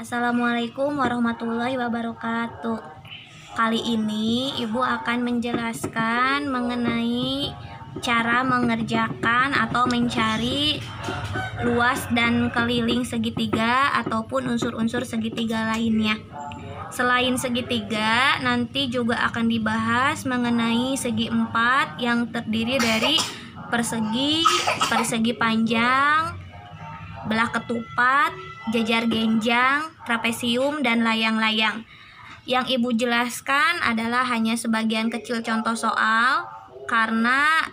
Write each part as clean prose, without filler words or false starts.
Assalamualaikum warahmatullahi wabarakatuh. Kali ini Ibu akan menjelaskan mengenai cara mengerjakan atau mencari luas dan keliling segitiga ataupun unsur-unsur segitiga lainnya. Selain segitiga, nanti juga akan dibahas mengenai segi empat yang terdiri dari persegi, persegi panjang, belah ketupat, jajar genjang, trapesium, dan layang-layang. Yang Ibu jelaskan adalah hanya sebagian kecil contoh soal, karena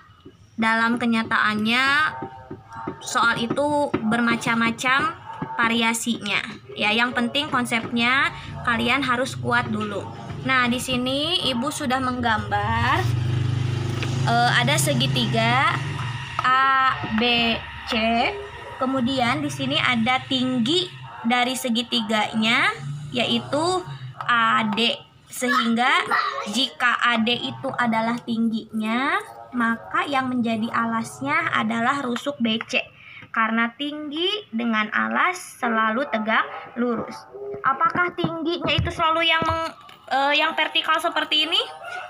dalam kenyataannya soal itu bermacam-macam variasinya. Ya, yang penting konsepnya kalian harus kuat dulu. Nah, di sini Ibu sudah menggambar ada segitiga A, B, C. Kemudian di sini ada tinggi dari segitiganya, yaitu AD. Sehingga jika AD itu adalah tingginya, maka yang menjadi alasnya adalah rusuk BC. Karena tinggi dengan alas selalu tegak lurus. Apakah tingginya itu selalu yang vertikal seperti ini?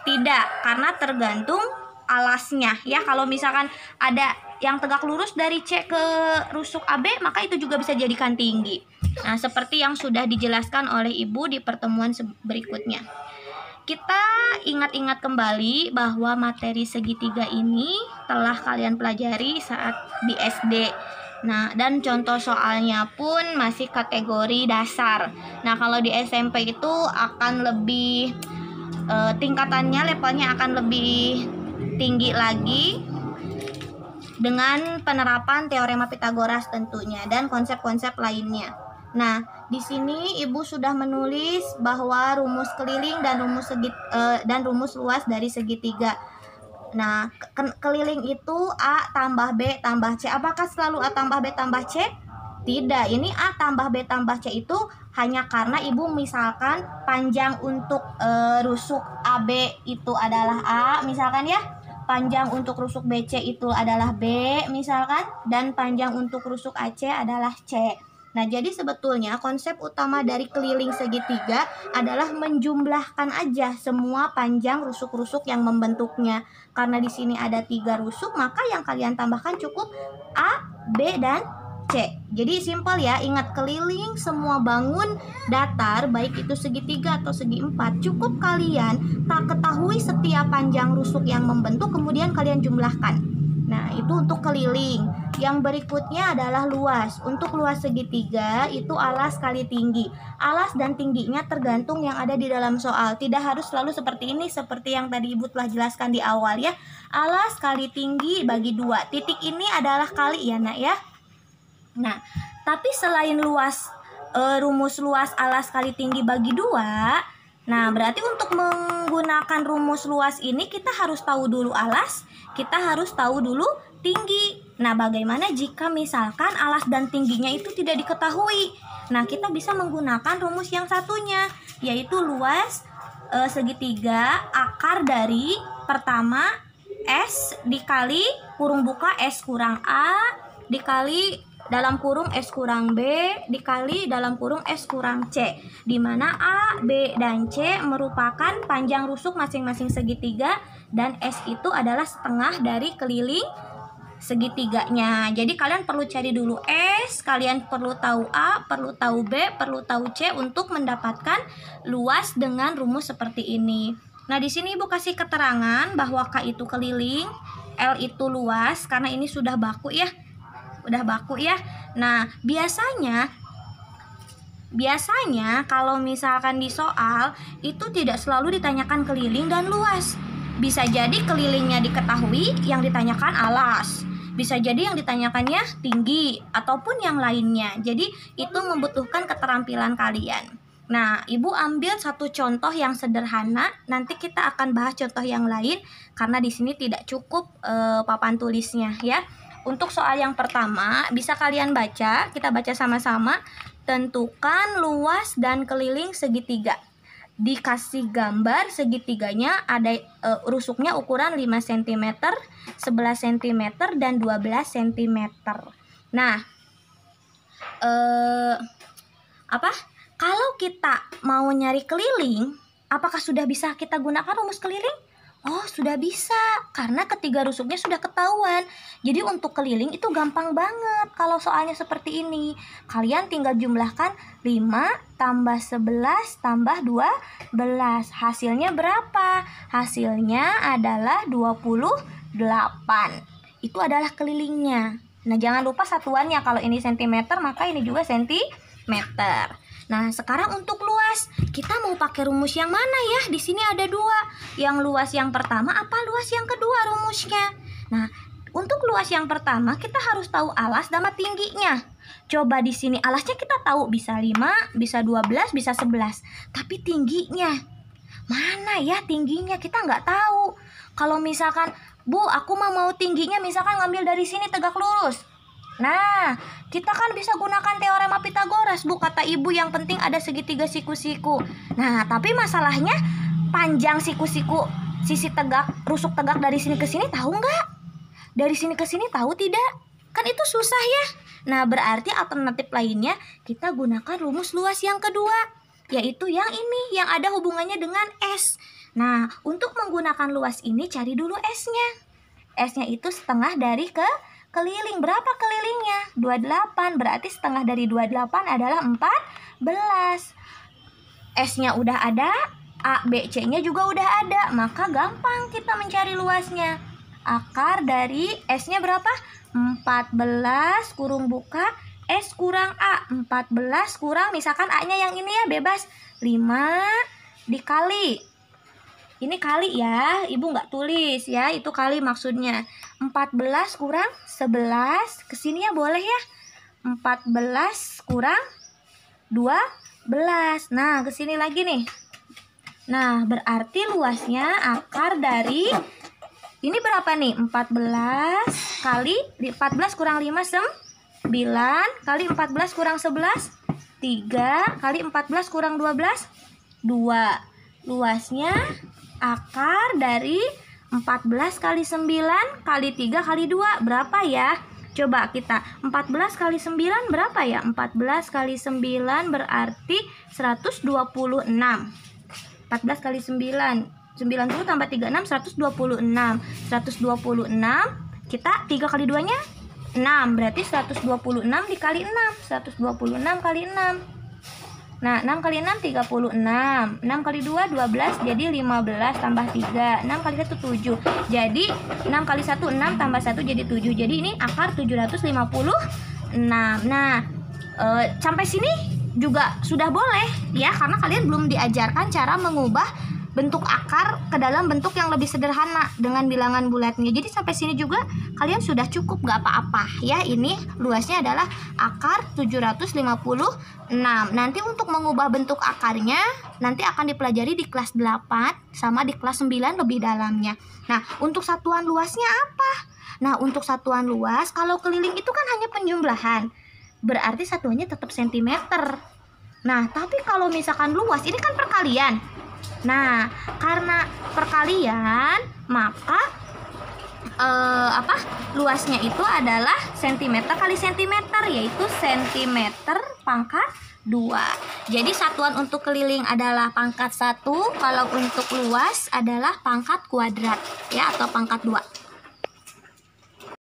Tidak, karena tergantung alasnya ya. Kalau misalkan ada yang tegak lurus dari C ke rusuk AB, maka itu juga bisa jadikan tinggi. Nah, seperti yang sudah dijelaskan oleh Ibu di pertemuan berikutnya. Kita ingat-ingat kembali bahwa materi segitiga ini telah kalian pelajari saat di SD. Nah, dan contoh soalnya pun masih kategori dasar. Nah, kalau di SMP itu akan lebih tingkatannya, levelnya akan lebih tinggi lagi dengan penerapan teorema Pitagoras tentunya dan konsep-konsep lainnya. Nah, di sini Ibu sudah menulis bahwa rumus keliling dan rumus luas dari segitiga. Nah, keliling itu A tambah B tambah C. Apakah selalu A tambah B tambah C? Tidak, ini A tambah B tambah C itu hanya karena Ibu misalkan panjang untuk rusuk AB itu adalah A, misalkan ya. Panjang untuk rusuk BC itu adalah B, misalkan. Dan panjang untuk rusuk AC adalah C. Nah, jadi sebetulnya konsep utama dari keliling segitiga adalah menjumlahkan aja semua panjang rusuk-rusuk yang membentuknya. Karena di sini ada 3 rusuk, maka yang kalian tambahkan cukup A, B, dan C. Jadi simpel ya, ingat keliling semua bangun datar, baik itu segitiga atau segi empat, cukup kalian tak ketahui setiap panjang rusuk yang membentuk, kemudian kalian jumlahkan. Nah, itu untuk keliling. Yang berikutnya adalah luas. Untuk luas segitiga itu alas kali tinggi. Alas dan tingginya tergantung yang ada di dalam soal. Tidak harus selalu seperti ini, seperti yang tadi Ibu telah jelaskan di awal ya. Alas kali tinggi bagi 2. Titik ini adalah kali ya, Nak ya. Nah, tapi selain luas, rumus luas alas kali tinggi bagi 2, nah berarti untuk menggunakan rumus luas ini kita harus tahu dulu alas, kita harus tahu dulu tinggi. Nah, bagaimana jika misalkan alas dan tingginya itu tidak diketahui? Nah, kita bisa menggunakan rumus yang satunya, yaitu luas segitiga akar dari pertama S dikali kurung buka S kurang A dikali dalam kurung S kurang B dikali dalam kurung S kurang C, di mana A, B, dan C merupakan panjang rusuk masing-masing segitiga dan S itu adalah setengah dari keliling segitiganya. Jadi kalian perlu cari dulu S, kalian perlu tahu A, perlu tahu B, perlu tahu C untuk mendapatkan luas dengan rumus seperti ini. Nah, di sini Ibu kasih keterangan bahwa K itu keliling, L itu luas, karena ini sudah baku ya. Udah baku ya. Nah, biasanya kalau misalkan di soal itu tidak selalu ditanyakan keliling dan luas. Bisa jadi kelilingnya diketahui, yang ditanyakan alas. Bisa jadi yang ditanyakannya tinggi ataupun yang lainnya. Jadi itu membutuhkan keterampilan kalian. Nah, Ibu ambil satu contoh yang sederhana. Nanti kita akan bahas contoh yang lain karena di sini tidak cukup papan tulisnya ya. Untuk soal yang pertama, bisa kalian baca, kita baca sama-sama. Tentukan luas dan keliling segitiga. Dikasih gambar segitiganya ada rusuknya ukuran 5 cm, 11 cm, dan 12 cm. Nah, Kalau kita mau nyari keliling, apakah sudah bisa kita gunakan rumus keliling? Oh, sudah bisa, karena ketiga rusuknya sudah ketahuan. Jadi untuk keliling itu gampang banget kalau soalnya seperti ini. Kalian tinggal jumlahkan 5 tambah 11 tambah 12. Hasilnya berapa? Hasilnya adalah 28. Itu adalah kelilingnya. Nah, jangan lupa satuannya. Kalau ini sentimeter, maka ini juga sentimeter. Nah, sekarang untuk luas, kita mau pakai rumus yang mana ya? Di sini ada 2. Yang luas yang pertama apa luas yang kedua rumusnya? Nah, untuk luas yang pertama kita harus tahu alas sama tingginya. Coba di sini alasnya kita tahu bisa 5, bisa 12, bisa 11. Tapi tingginya, mana ya tingginya? Kita nggak tahu. Kalau misalkan, Bu, aku mau tingginya misalkan ngambil dari sini tegak lurus. Nah, kita kan bisa gunakan teorema Pitagoras, Bu, kata ibu, yang penting ada segitiga siku-siku. Nah, tapi masalahnya panjang siku-siku sisi tegak, rusuk tegak dari sini ke sini tahu nggak? Dari sini ke sini tahu tidak? Kan itu susah ya. Nah, berarti alternatif lainnya kita gunakan rumus luas yang kedua, yaitu yang ini, yang ada hubungannya dengan S. Nah, untuk menggunakan luas ini cari dulu S-nya. S-nya itu setengah dari keliling. Berapa kelilingnya? 28. Berarti setengah dari 28 adalah 14. S-nya udah ada, A, B, C-nya juga udah ada. Maka gampang kita mencari luasnya. Akar dari S-nya berapa? 14 kurung buka S kurang A. 14 kurang, misalkan A-nya yang ini ya, bebas. 5 dikali. Ini kali ya, ibu nggak tulis ya, itu kali maksudnya. 14 kurang 11, kesininya boleh ya. 14 kurang 12. Nah, kesini lagi nih. Nah, berarti luasnya akar dari, ini berapa nih? 14 kali 14 kurang 5, 9 kali 14 kurang 11, 3 kali 14 kurang 12, 2. Luasnya akar dari 14 kali 9 kali 3 kali 2 berapa ya? Coba kita, 14 kali 9 berapa ya? 14 kali 9 berarti 126. 14 kali 9, 90 tambah 36, 126. 126, kita 3 kali 2-nya 6, berarti 126 dikali 6, 126 kali 6. Nah, 6 kali 6, 36. 6 kali 2, 12. Jadi 15 tambah 3. 6 kali 1, 7. Jadi 6 kali 1, 6 tambah 1 jadi 7. Jadi ini akar 756. Nah, sampai sini juga sudah boleh ya, karena kalian belum diajarkan cara mengubah bentuk akar ke dalam bentuk yang lebih sederhana dengan bilangan bulatnya. Jadi sampai sini juga kalian sudah cukup, gak apa-apa ya. Ini luasnya adalah akar 756. Nanti untuk mengubah bentuk akarnya nanti akan dipelajari di kelas 8 sama di kelas 9 lebih dalamnya. Nah, untuk satuan luasnya apa? Nah, untuk satuan luas, kalau keliling itu kan hanya penjumlahan, berarti satuannya tetap sentimeter. Nah, tapi kalau misalkan luas, ini kan perkalian. Nah, karena perkalian, maka luasnya itu adalah sentimeter kali sentimeter, yaitu sentimeter pangkat 2. Jadi satuan untuk keliling adalah pangkat 1, kalau untuk luas adalah pangkat kuadrat ya, atau pangkat 2.